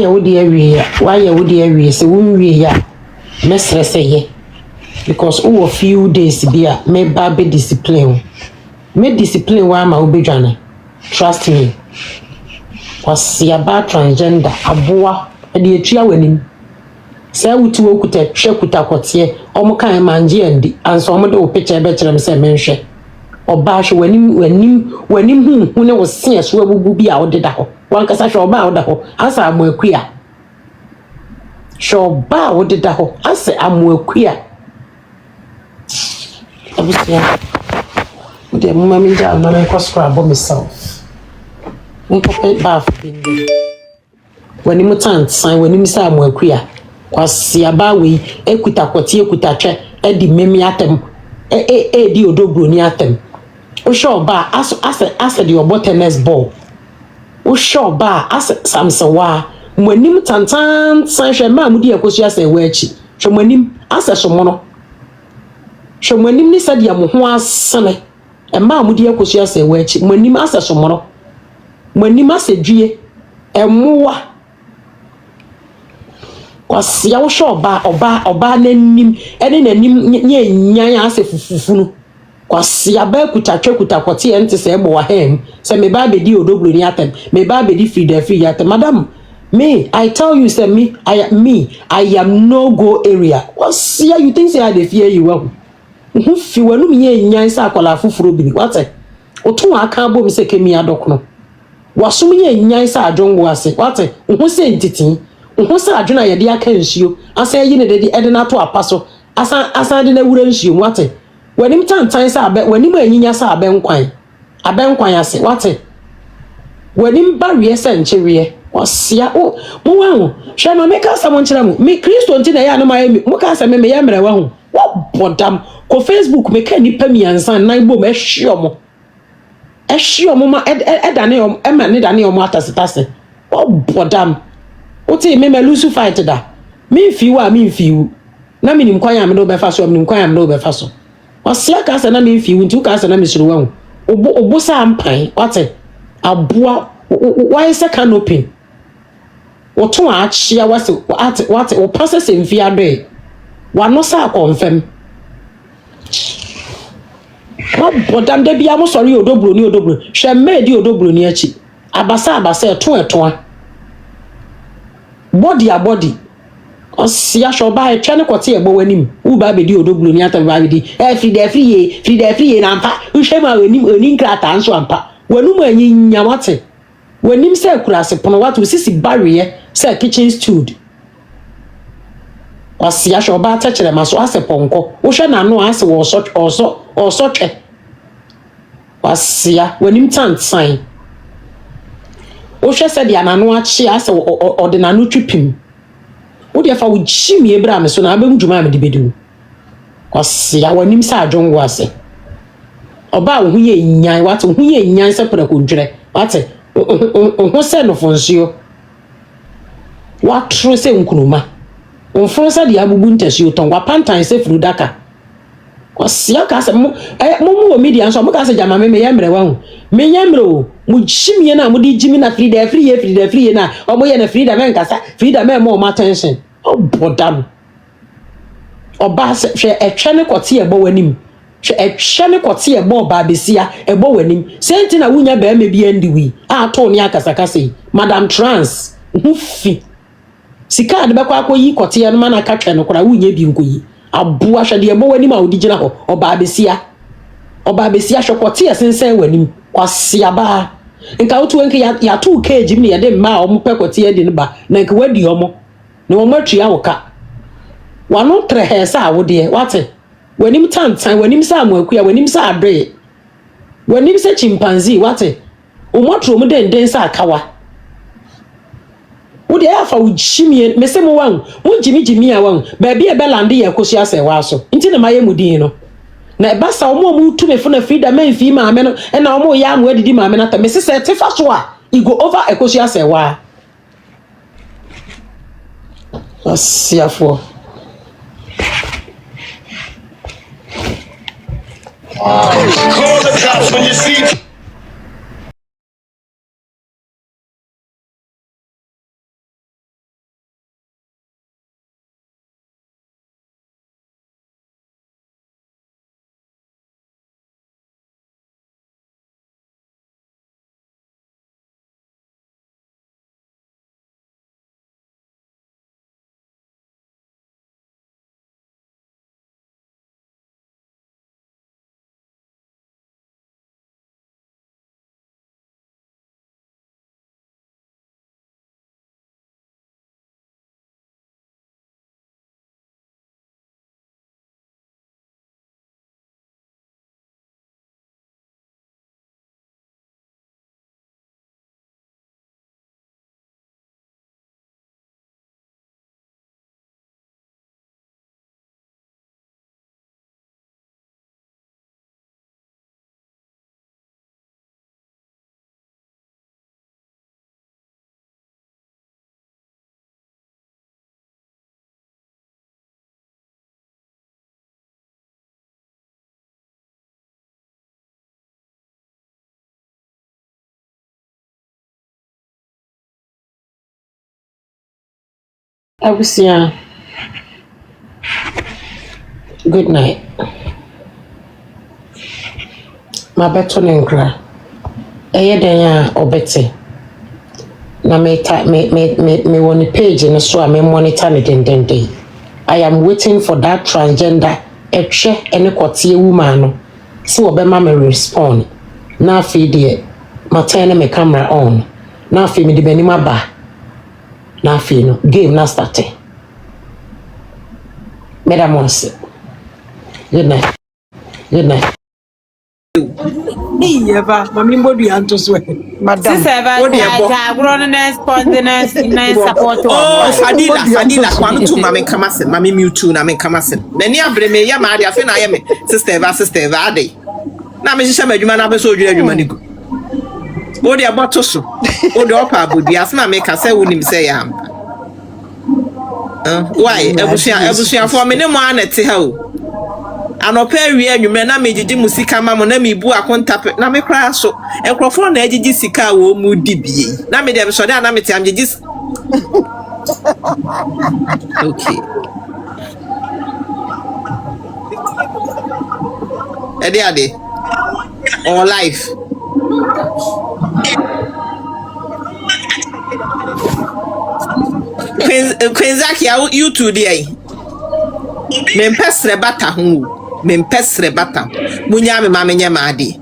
Yehudi awie ya wa Yehudi awie se wunwie ya mesrese ye because who a few days bia me ba be discipline me discipline wa ma obedwane trust me kwasi aba transgender aboa de atua wanim say wuti wokuta hwekuta kote omo kan manje andi anso omo de wo picture be kire me say menhwe oba hwe wanim hu ne wo se so abubu bi a odeda ho wankasa hwe oba oda ho asa amoakua hwe oba odeda ho asa amoakua abusia de mama mi ja na me kwasra abo myself nko pe ba fu bindi wanim tansan wanim sa amoakua kwasi aba we ekuta kote ekuta twe edi memi atem di odobro ni atem o show ba as the obo tennis ball o show ba as samson wa mwanim tantan san hwe ma mudi ekosu asa ewachi hwe mwanim asa somono hwe mwanim ni sadia mo ho asene e ma mudi ekosu asa ewachi mwanim asa somono mwanim asa dwie emowa kwasi ya wo show ba oba nanim ene nanim nye nyan asa fufufunu kwasi aba kuta kwoti ente se ebo wa hem se me ba be di odoblo ni atem me ba be di free atem madam me I tell you say I am no go area kwasi you think say I dey fear you wa hu fi wanu nye nyan sa akola fufuro bi what otu aka bo mi se kemi adokno wasum nye nyan sa adwongo ase what hu se ntiti hu se adwona ye de aka nsuo asa yi ne de ede na to apaso asa de na wura nsuo what wanim tantan sa abe wanim anyinya sa abenkwan ase wate wanim bawie sa nchewie wasia o mo wa ho hwe no meka sa mo nkyere mo me Kristo nti na ya no ma mo ka sa me ya mre wa ho wo bodam ko Facebook meka nipa miansan nan bom ehwe mo ma edane om ema ne dane om atasitase wo bodam o ti me melusu fight da me fi wa me fi wu na minim kwan ya me do be fa so minim kwan ya me do be fa so osia ka sa na me fi wuntu ka sa na me suru wa obo sa ampan wate aboa why se canopy oto a chia wate o process mfi ado wa no sa confirm wa bodam da bia mo sori odobro hwe me di odobro ni achi abasa eto body osia shoba etwa kote ebo wanim u ba be di odoblo ni ata ba be di free ye na ampa uhwe ma wanim oni nkrata anso ampa wanum anyinya wate wanim se kurase pono wate sisi barrier se kitchen stood osia shoba ta kire maso ase ponko uhwe na no ase wo so twe osia wanim tantan uhwe se dia na no achi ase ordinary tripim wo dia fa wo chimie bra me so na abem djuma me de bedu kwase ya wanim sa adwongo ase oba wo hu ye nyan wate hu ye nyan se pra kontwere wate ho se no fonsio wa tro se nkunuma onfro se dia bubu ntasuo ton wa pantan se frudaka kwase ya ka se mo wo media so mo ka se jama me ye mre wa hu me ye mre o mu chimie na mu di jimi na free ye na omo ye na freedom men kasa freedom men mo attention o bodam oba se hwe etwe ne kote ebo wanim hwe etwe ne kote ebo ba besia ebo wanim senti na wunya ba me bi andi wi a to ni akasa kasa madam trans hu fi sika de bekwa akoyi kote ye no mana ka twe no kora wunya bi nkoyi aboa hwe de ebo wanim a odi gina ho oba besia hwe kote ye sensen wanim kwase aba nka otu enke ya 2 kg mi ya de ma o mo pekote ya de ne ba na nka wadi omo na o matua wo ka wano tre he sa wo de wate wanim tantan wanim sa amoakua wanim sa adoe wanim sa chimpanzee wate o motro mu den sa akawa wo de afa wo chimie mese mo wan wo jimi a wan ba bia be lande ya kosu ase wa so nti na maye mudin no na basa omo tu me funa freedom man fi ma me no e na omo ya no adidi ma me na ta me se tefa so a e go over ekosu ase wa asiafo call the cops when you see Abusia. Good night. My better nenkra. Eye den a obete. Na me won page in so me monitor ne den. I am waiting for that transgender ehwe ene kotie woman no. So obema me respond. Na feed the my turn my camera on. Na feed me the benima ba. Na feed no game na start. Madam Monse. Good night. Good night. Eva, mami mbodi antoswe. Madam. Siseva ta grown spontaneous na support. Oh, Fadila, kwanu tu mami kamase, mami mutu na mami kamase. Neni abreme ya ma dia fe na ye me. Sister Eva ade. Na me hihye madwuma na be so odwira adwuma ni go. O de aboto so. O de opa abodi asema me ka se wonim se ya ampa. Why? Ebusuan for me ne mo anete ha o. Anopa wi anwumre na me gigi musika ma mo na me bu akonta na me kra so enkrofo na agigi sika wo mu dibie na me dem so da na me tiam gigi okay ade on life Queenzakia you two dey me mpesre bata ho me mpesre bata munya me ma menye maade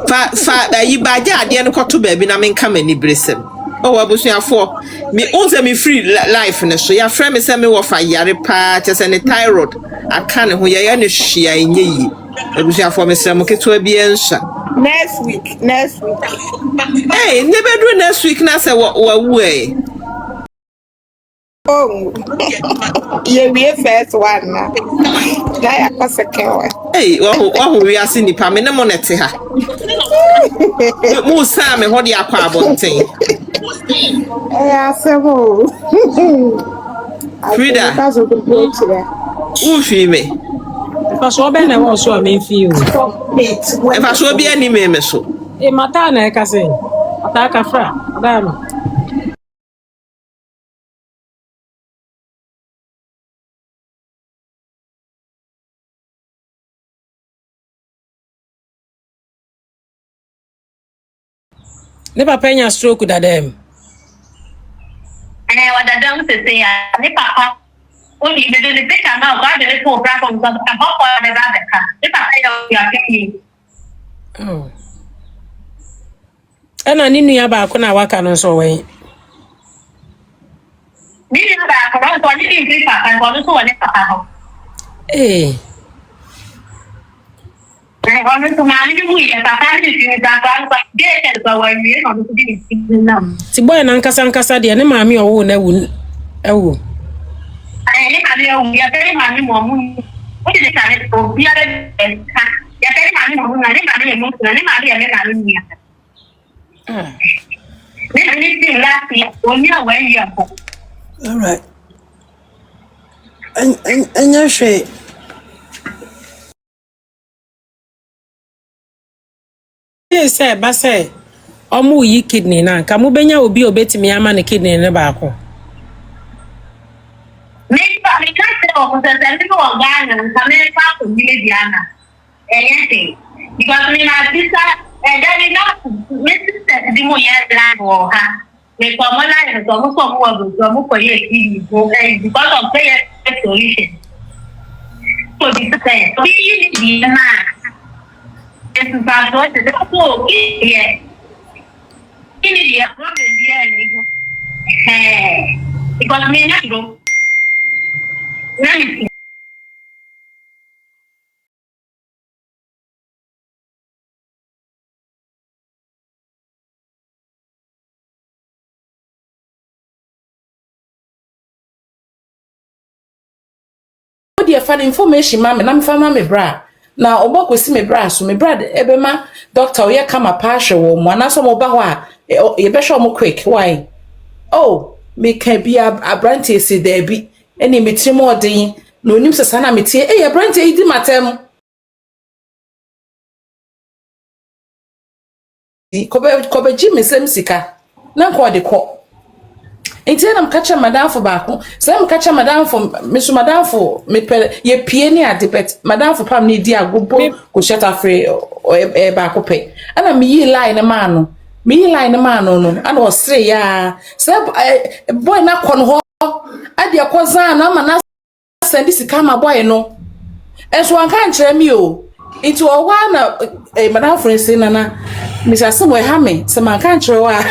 fa yi baja ade no koto ba bi na menka mani bresem o wabusuafo me unse me free life ne so ya frɛ me se me wo fa yare pa chese ne thyroid aka ne ho ya ne hwia enye yi abusuafo me sɛ mo keto bi ensa Next week. Hey, never do next week na say wa wu Oh, yeah, we first one now. Now I second one. Hey, we are seeing the pa me ne mo nete ha. Mu sa me ho de akwa abonten. Asemo. Frida. Ufi me. Because obe na wo so me fi o. E fa so bi ani me so. E mata na e ka se. Mata ka fra. Da no. Ne papa nya stroke da dem. Wada dam se ya ne papa o ni de le peka na ga de le ko bra ko ga ka ko ne ba de ka ne papa ya kini Oh. Ana ni nua ba ko na waka no so wen. ni ba ko ko ni ni papa ko no so ne papa ho Eh. ko no to ma ni mu ya papa ni ni da ba de te ba wa ni no to di ni nam Ti boy na nkasa de ne maami owo na wu ewu. ni ma de o ya te ma ni mo mu o de ka ne to bi ya de ka ya te ma ni mo mu na ni ma ni mo ni ma ya na ni ya ni ti la ti o ni awa ya ko. All right. Anya hwe. Yes, sir, ba say omu yi kidney na nka mu benya obi obetimi ama ne kidney ne ba ko. Maybe I can't say oh, because I think of Ghana and America to be Diana. Anything. Because me my sister and then you know my sister the more years land or her. They come online and come for you because of prayer solution. So this is saying so you need the man. This is about what is so yeah. You need the problem there because me not go. What do you find information, mama? I'm from my bra. Now, obo kwesi me bra so me bra ebema doctor ye kama pa hwe wo mo na so mo ba ho a ye be hwe mo quick why oh me can be a branty si there bi eni metri mo den no nim se sana metie ye branty idi matem kobe ji mesem sika na ko de ko Enti na mkacha madam for baako. Say mkacha madam for Mr. Madam for me ye pie ni ade bet madam for pam ni di agobo ko shata free baako pe. Ana me yi line ma no. Me yi line ma no no. Ana o sere ya. Say boy na kon ho. Ade akozan na ma na send sika ma boy no. Enso an kan kire mi o. Enti o wa na madam for say na Mr. Samuel Hame, some man can't show a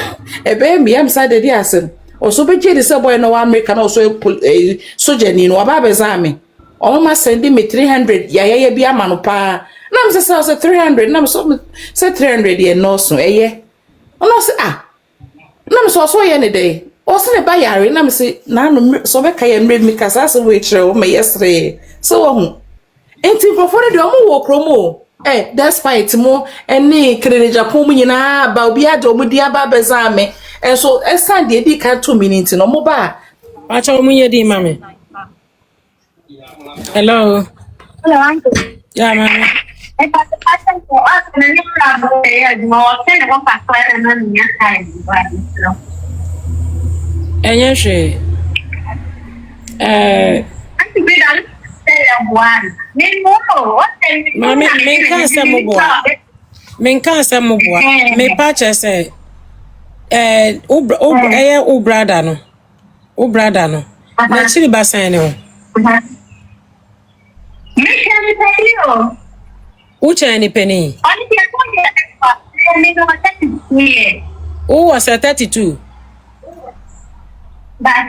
baby. I'm sad that yes, or so be the subway no American also a soldier in Wababa's army. Almost sending me 300. Ya be a man pa. Nam says 300. Nam so said 300 year no so a year. Oh no, say Nam so any day. Or send a buyer. Nam say none so back I am read me casas which me yesterday. So ain't it before the domo promo. Despite more any credit Japan na ba obi ado mu dia ba bezame and so esan de di kan 2 minutes no mo ba acha mu ye di mame. Hello. Hello, uncle. Yeah, mame. Passion for us and any problem there, more than one factor and then your time. Enye hwe. I think we don't say one. Mame, me can't say moboa. Me can't say moboa. Me patch say, o brother no. O brother no. Na chiri basan no. Me can tell you. Uche any penny. Only Who was 32? But